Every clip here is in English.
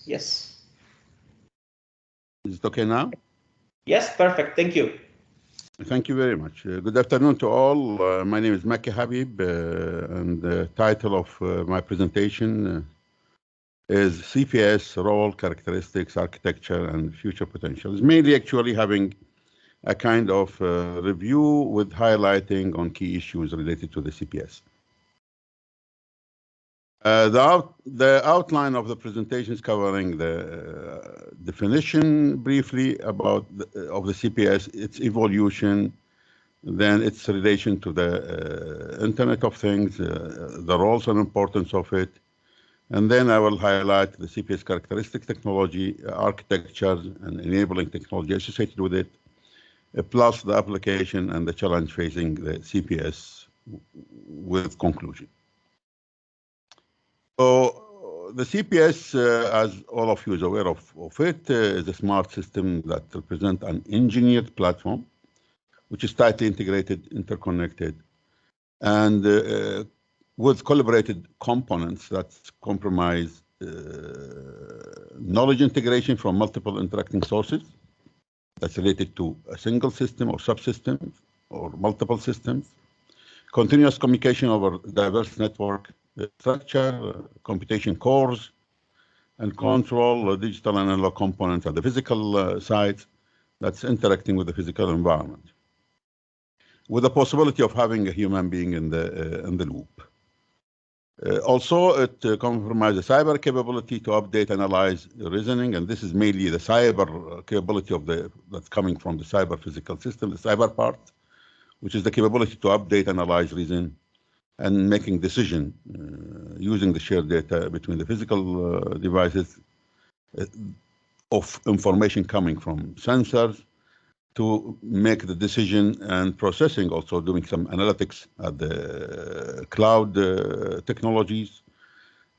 Yes. Is it okay now? Yes, perfect. Thank you. Thank you very much. Good afternoon to all. My name is Maki Habib, and the title of my presentation is CPS Role, Characteristics, Architecture, and Future Potential. It's mainly actually having a kind of review with highlighting on key issues related to the CPS. The outline of the presentation is covering the definition briefly about of the CPS, its evolution, then its relation to the Internet of Things, the roles and importance of it, and then I will highlight the CPS characteristic technology, architecture, and enabling technology associated with it, plus the application and the challenge facing the CPS with conclusion. So the CPS, as all of you is aware of it, is a smart system that represents an engineered platform, which is tightly integrated, interconnected, and with collaborated components that comprise knowledge integration from multiple interacting sources that's related to a single system or subsystems or multiple systems, continuous communication over diverse network structure, computation cores, and control digital and analog components at the physical side that's interacting with the physical environment, with the possibility of having a human being in the loop. Also, it compromises cyber capability to update, analyze, reasoning, and this is mainly the cyber capability of that's coming from the cyber physical system, the cyber part, which is the capability to update, analyze, reason, and making decision using the shared data between the physical devices of information coming from sensors to make the decision, and processing, also doing some analytics at the cloud technologies,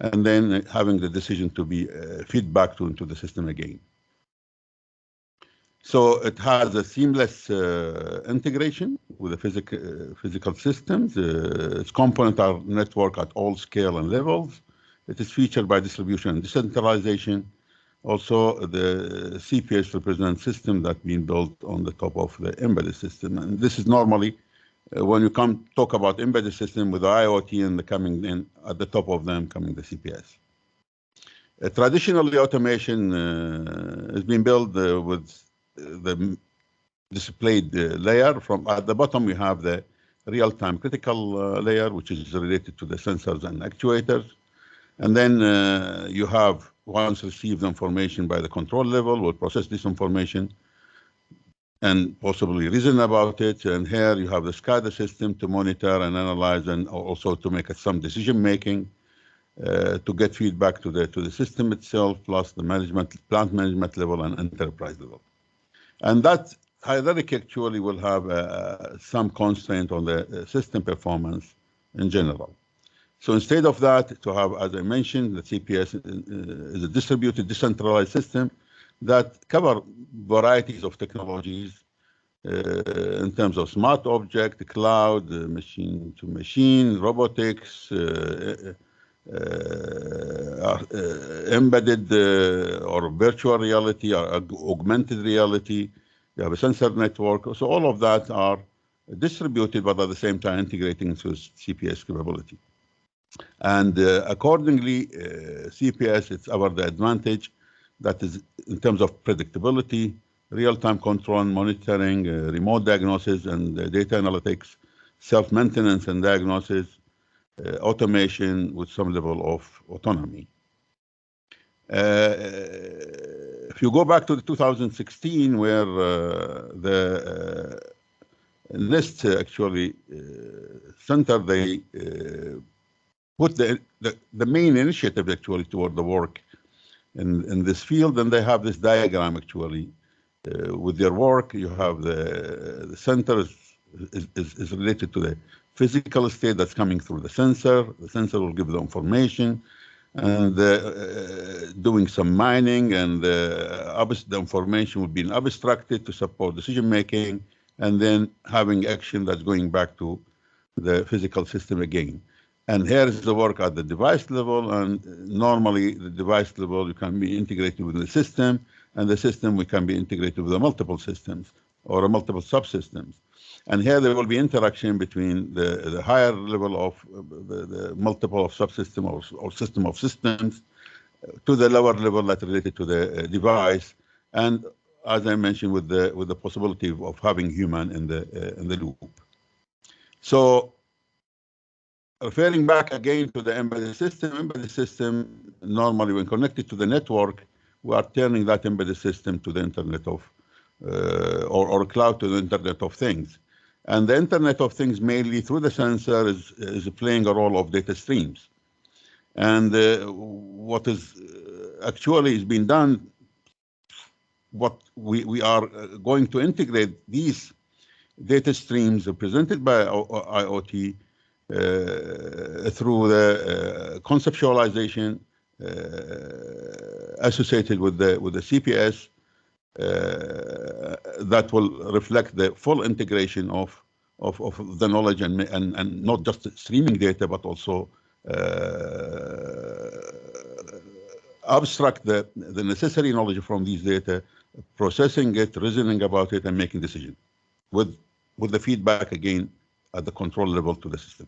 and then having the decision to be feedback into the system again. So it has a seamless integration with the physical systems. Its components are networked at all scale and levels. It is featured by distribution and decentralization. Also, the CPS represents system that's been built on the top of the embedded system. And this is normally, when you talk about embedded system with the IoT and the coming in, at the top of them coming the CPS. Traditionally, automation has been built with the displayed layer. From at the bottom, we have the real-time critical layer, which is related to the sensors and actuators. And then you have, once received information by the control level, will process this information and possibly reason about it. And here you have the SCADA system to monitor and analyze, and also to make some decision making, to get feedback to the system itself, plus the plant management level and enterprise level. And that hierarchy actually will have some constraint on the system performance in general. So instead of that, to have, as I mentioned, the CPS is a distributed, decentralized system that cover varieties of technologies in terms of smart object, cloud, machine-to-machine, robotics, embedded or virtual reality, or augmented reality. You have a sensor network. So all of that are distributed, but at the same time integrating into CPS capability. And accordingly, CPS, it's the advantage that is in terms of predictability, real-time control and monitoring, remote diagnosis and data analytics, self-maintenance and diagnosis, automation with some level of autonomy. If you go back to the 2016, where the NIST actually center, they put the main initiative actually toward the work in this field, and they have this diagram actually with their work. You have the center is related to the physical state that's coming through the sensor. The sensor will give the information, and doing some mining, and the information will be abstracted to support decision making, and then having action that's going back to the physical system again. And here is the work at the device level, and normally the device level you can be integrated with the system, and the system we can be integrated with the multiple systems or multiple subsystems. And here there will be interaction between the higher level of the multiple of subsystem or system of systems to the lower level that related to the device, and as I mentioned, with the possibility of having human in the loop. So, referring back again to the embedded system normally when connected to the network, we are turning that embedded system to the Internet of, or cloud to the Internet of Things. And the Internet of Things mainly through the sensor is playing a role of data streams. And what is actually is being done, what we are going to integrate these data streams represented by IoT through the conceptualization associated with the CPS that will reflect the full integration of the knowledge and not just streaming data, but also abstract the necessary knowledge from these data, processing it, reasoning about it, and making decisions with the feedback again at the control level to the system.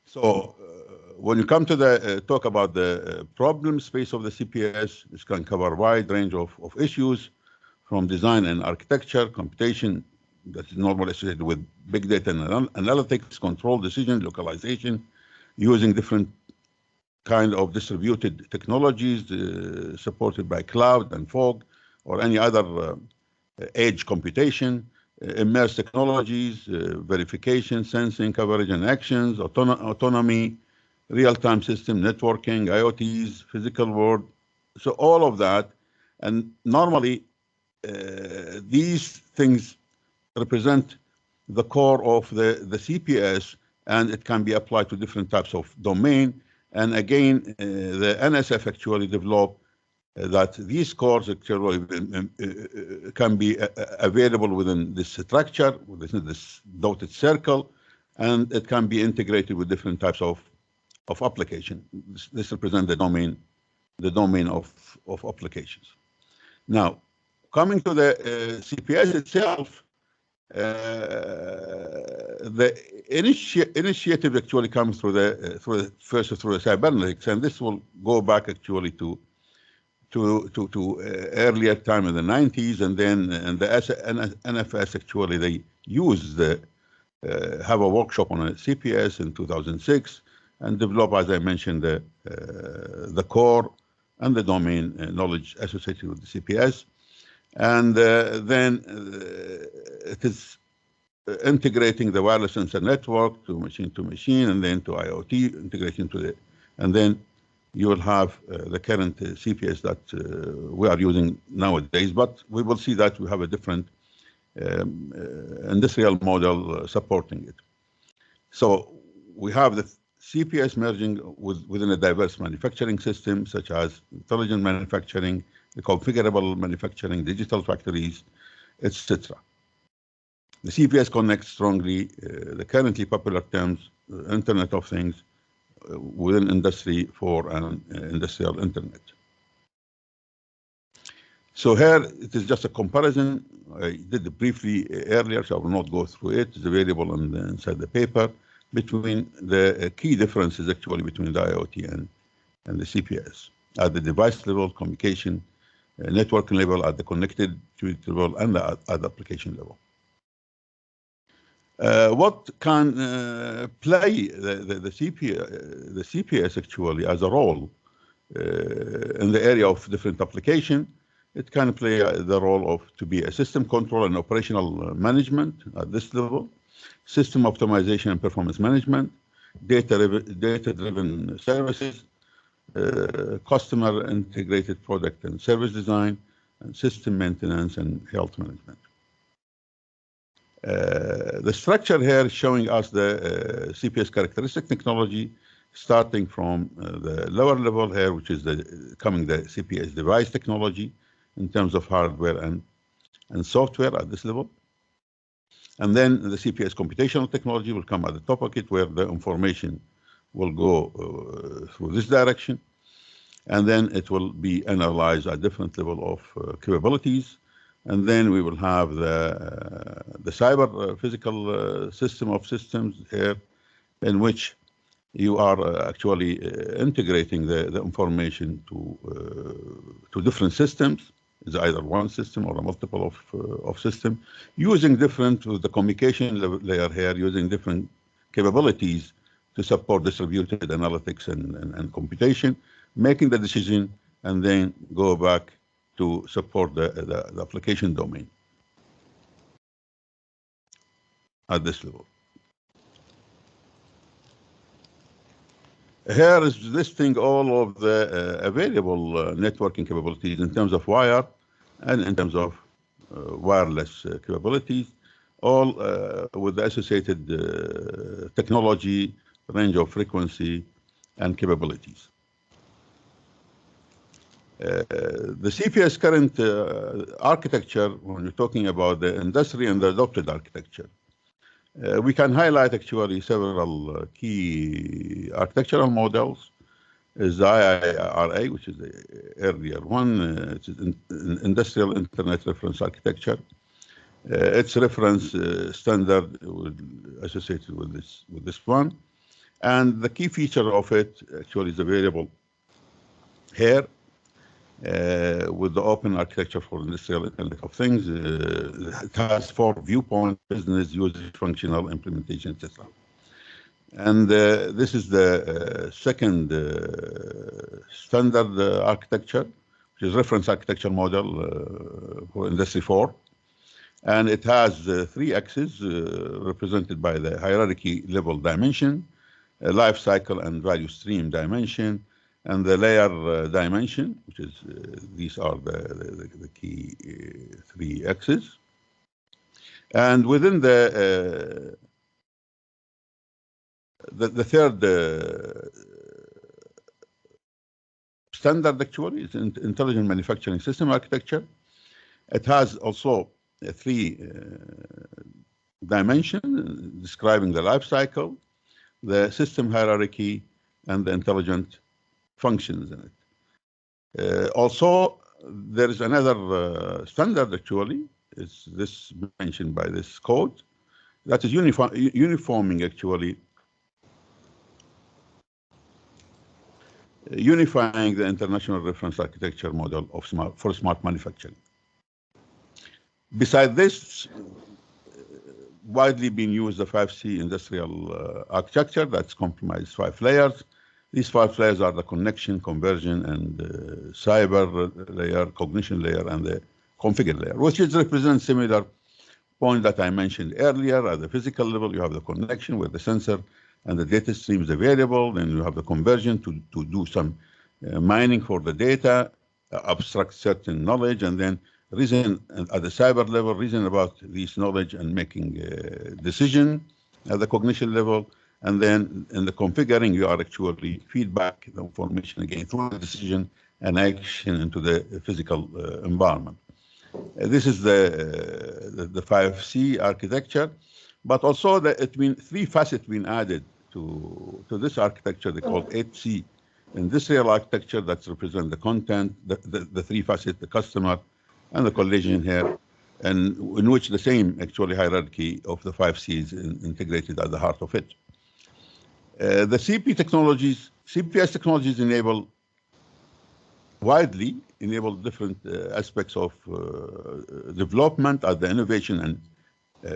So when you come to the talk about the problem space of the CPS, this can cover a wide range of issues from design and architecture, computation that is normally associated with big data and analytics, control, decision, localization, using different kind of distributed technologies supported by cloud and fog or any other edge computation, immersed technologies, verification, sensing, coverage and actions, autonomy, real-time system, networking, IoTs, physical world. So all of that, and normally these things represent the core of the CPS, and it can be applied to different types of domain. And again, the NSF actually developed that these cores actually can be available within this structure, within this dotted circle, and it can be integrated with different types of application. This represents the domain of applications. Now, coming to the CPS itself, the initiative actually comes through the cybernetics, and this will go back actually to earlier time in the 90s, and then and the NFS actually they used have a workshop on a CPS in 2006 and develop, as I mentioned, the core and the domain knowledge associated with the CPS. And then it is integrating the wireless sensor network to machine, and then to IoT integration to the, and then you will have the current CPS that we are using nowadays. But we will see that we have a different industrial model supporting it. So we have the CPS merging within a diverse manufacturing system, such as intelligent manufacturing, the configurable manufacturing, digital factories, etc. The CPS connects strongly the currently popular terms, Internet of Things, within industry for an industrial internet. So here it is just a comparison. I did it briefly earlier, so I will not go through it. It's available inside the paper between the key differences actually between the IoT and the CPS at the device level, communication, networking level, at the connected level, and at the application level. What can play the CPS actually as a role in the area of different application? It can play the role of to be a system control and operational management at this level, system optimization and performance management, data-driven services, customer integrated product and service design, and system maintenance and health management. The structure here is showing us the CPS characteristic technology, starting from the lower level here, which is the CPS device technology in terms of hardware and software at this level. And then the CPS computational technology will come at the top of it, where the information will go through this direction. And then it will be analyzed at different level of capabilities. And then we will have the cyber physical system of systems here, in which you are actually integrating the information to different systems. It's either one system or a multiple of system, using different, with the communication layer here, using different capabilities to support distributed analytics and computation, making the decision, and then go back to support the application domain at this level. Here is listing all of the available networking capabilities in terms of wire and in terms of wireless capabilities, all with the associated technology, range of frequency, and capabilities. The CPS current architecture, when you're talking about the industry and the adopted architecture, we can highlight actually several key architectural models. Is the IIRA, which is the earlier one. It's an industrial internet reference architecture. Its reference standard associated with this one, and the key feature of it actually is available here. With the open architecture for industrial Internet of Things, it has 4 viewpoints: business, usage, functional, implementation, etc. And this is the second standard architecture, which is reference architecture model for Industry 4. And it has 3 axes represented by the hierarchy level dimension, life cycle and value stream dimension, and the layer dimension, which is these are the key 3 axes. And within the third standard actually is intelligent manufacturing system architecture. It has also 3 dimensions describing the life cycle, the system hierarchy, and the intelligent functions in it. Also, there is another standard actually, is this mentioned by this code, that is uniforming actually, unifying the international reference architecture model of for smart manufacturing. Besides this, widely being used the 5C industrial architecture that's comprised 5 layers. These 5 layers are the connection, conversion, and cyber layer, cognition layer, and the configure layer, which is represent similar point that I mentioned earlier. At the physical level, you have the connection where the sensor and the data streams available. Then you have the conversion to do some mining for the data, abstract certain knowledge, and then reason at the cyber level, reason about this knowledge and making a decision at the cognition level. And then in the configuring, you are actually feedback the information again through the decision and action into the physical environment. This is the 5C architecture, but also it means 3 facets being added to this architecture. They call 8C industrial architecture that represent the content, the 3 facets, the customer, and the collision here, and in which the same actually hierarchy of the 5C is integrated at the heart of it. The CPS technologies widely enable different aspects of development at the innovation and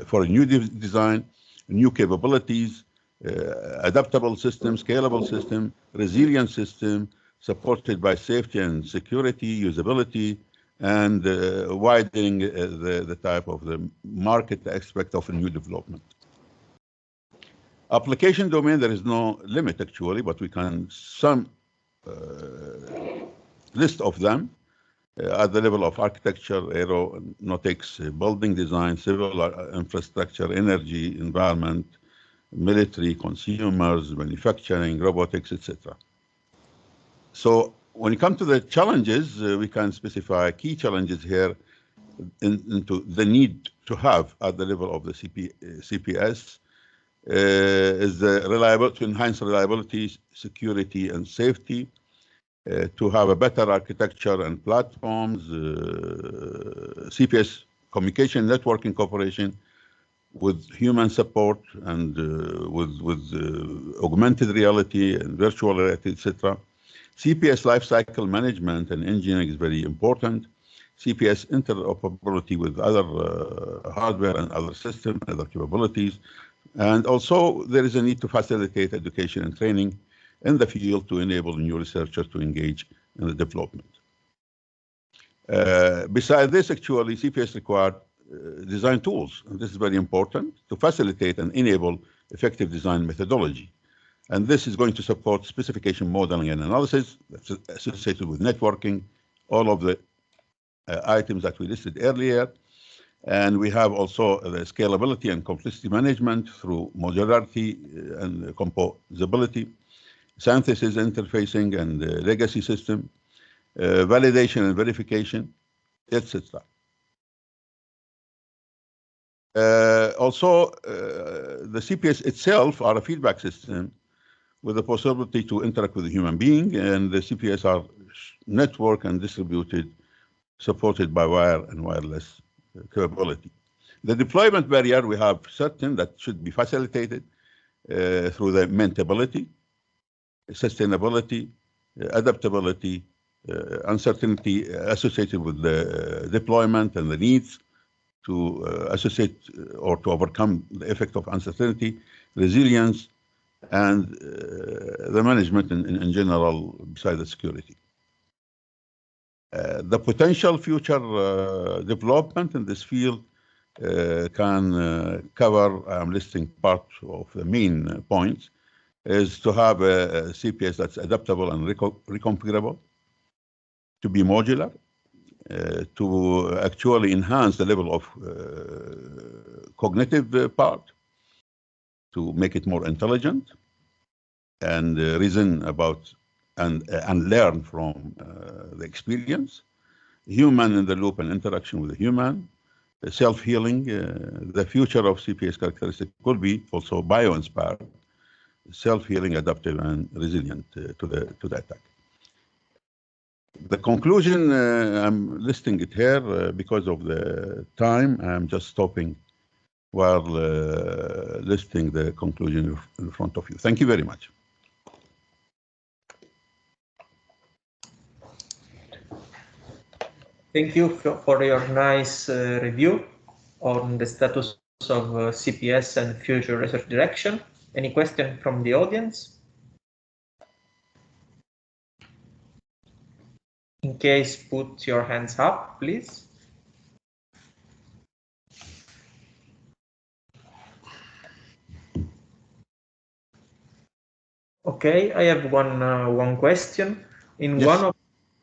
for a new design, new capabilities, adaptable system, scalable system, resilient system, supported by safety and security, usability, and widening the type of the market aspect of a new development. Application domain, there is no limit actually, but we can some list of them at the level of architecture, aeronautics, building design, civil infrastructure, energy, environment, military, consumers, manufacturing, robotics, etc. So when it comes to the challenges, we can specify key challenges here. into the need to have at the level of the CPS is to enhance reliability, security, and safety, to have a better architecture and platforms, CPS communication, networking cooperation with human support and with augmented reality and virtual reality, etc. CPS lifecycle management and engineering is very important. CPS interoperability with other hardware and other systems, other capabilities. And also there is a need to facilitate education and training in the field to enable new researchers to engage in the development. Besides this, actually, CPS required design tools, and this is very important, to facilitate and enable effective design methodology. And this is going to support specification modeling and analysis that's associated with networking, all of the items that we listed earlier. And we have also the scalability and complexity management through modularity and composability, synthesis, interfacing, and legacy system, validation and verification, etc. Also, the CPS itself are a feedback system with the possibility to interact with a human being, and the CPS are network and distributed, supported by wire and wireless capability. The deployment barrier, we have certain that should be facilitated through the maintainability, sustainability, adaptability, uncertainty associated with the deployment and the needs to associate or to overcome the effect of uncertainty, resilience, and the management in general, besides the security. The potential future development in this field can cover, I'm listing part of the main points, is to have a CPS that's adaptable and reconfigurable, to be modular, to actually enhance the level of cognitive part, to make it more intelligent, and reason about and learn from the experience, human in the loop and interaction with the human, self-healing. The future of CPS characteristic could be also bio-inspired, self-healing, adaptive, and resilient to the attack. The conclusion, I'm listing it here because of the time. I'm just stopping while listing the conclusion in front of you. Thank you very much. Thank you for your nice review on the status of CPS and future research direction. Any question from the audience? In case, put your hands up, please. Okay, I have one question. In yes.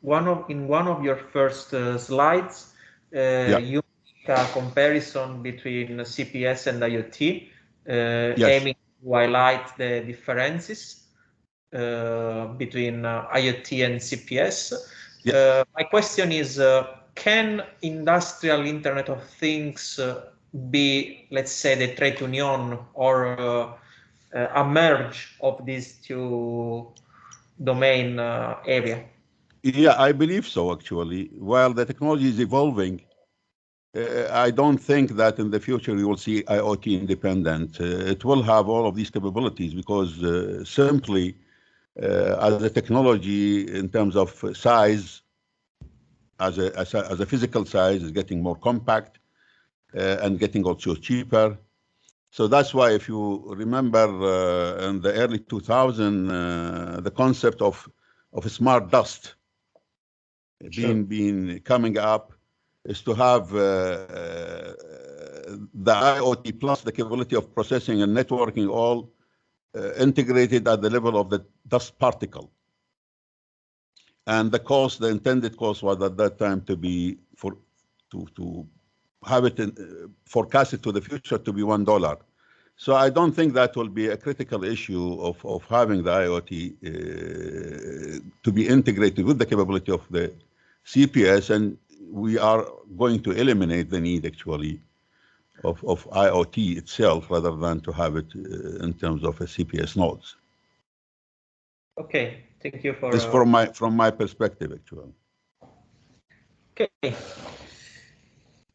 one of your first slides, yeah. you make a comparison between CPS and IoT, yes. aiming to highlight the differences between IoT and CPS. Yes. My question is, can industrial Internet of Things be, let's say, the trade union or a merge of these two domain area? Yeah, I believe so, actually. While the technology is evolving, I don't think that in the future you will see IoT independent. It will have all of these capabilities because simply as a technology in terms of size, as a physical size is getting more compact and getting also cheaper. So that's why, if you remember, in the early 2000s, the concept of smart dust being coming up is to have the IoT plus the capability of processing and networking all integrated at the level of the dust particle. And the cost, the intended cost, was at that time to be to have it forecasted to the future to be $1. So I don't think that will be a critical issue of having the IoT to be integrated with the capability of the CPS. And we are going to eliminate the need actually of IoT itself rather than to have it in terms of a CPS nodes. Okay, thank you for this from my perspective actually. Okay.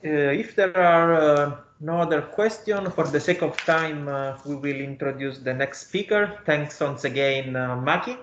If there are no other questions, for the sake of time, we will introduce the next speaker. Thanks once again, Maki.